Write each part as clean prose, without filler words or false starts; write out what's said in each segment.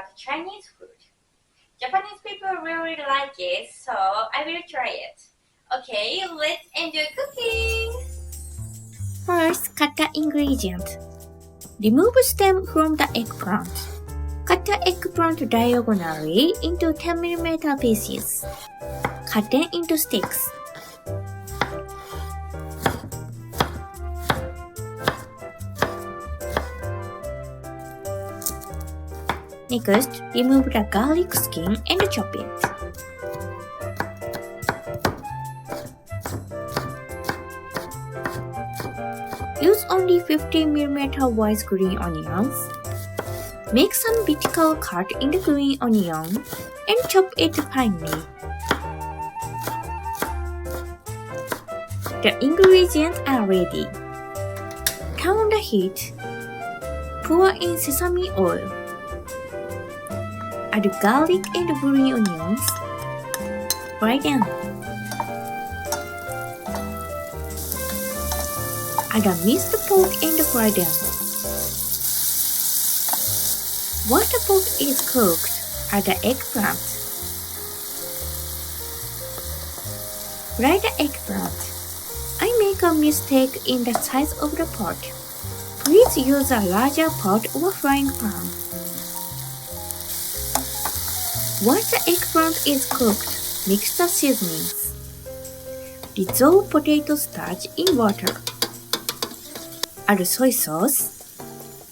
about Chinese food. Japanese people really like it, so I will try it. Okay, let's enjoy cooking! First, cut the ingredient. Remove stem from the eggplant. Cut the eggplant diagonally into 10mm pieces. Cut them into sticks. Next, remove the garlic skin and chop it. Use only 15mm wide green onions. Make some vertical cut in the green onion and chop it finely. The ingredients are ready. Turn on the heat. Pour in sesame oil. Add garlic and green onions. Fry them. Add a minced pork and fry them. Once the pork is cooked, add the eggplant. Fry the eggplant. I make a mistake in the size of the pot. Please use a larger pot or frying pan. Once the eggplant is cooked, mix the seasonings. Dissolve potato starch in water. Add soy sauce,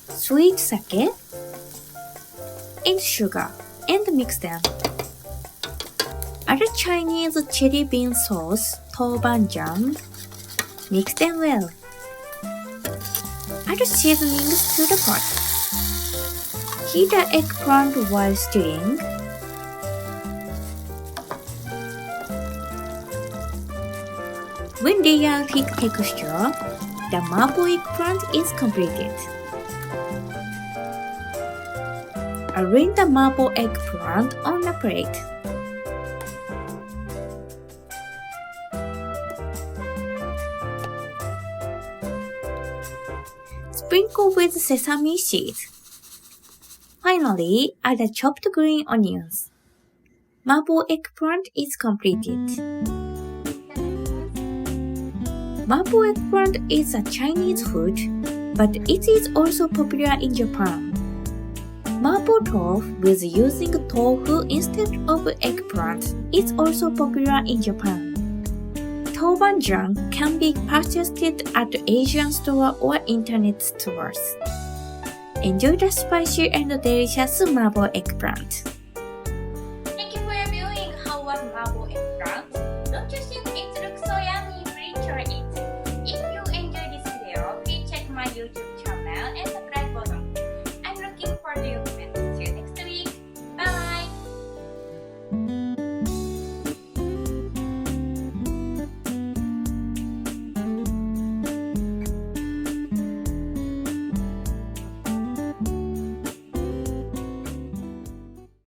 sweet sake, and sugar, and mix them. Add Chinese chili bean sauce, togather. Mix them well. Add seasonings to the pot. Heat the eggplant while stirring. When they are thick texture, the mapo eggplant is completed. Arrange the mapo eggplant on a plate. Sprinkle with sesame seeds. Finally, add the chopped green onions. Mapo eggplant is completed. Mapo eggplant is a Chinese food, but it is also popular in Japan. Mapo tofu with using tofu instead of eggplant is also popular in Japan. Togather can be purchased at Asian store or internet stores. Enjoy the spicy and delicious mapo eggplant.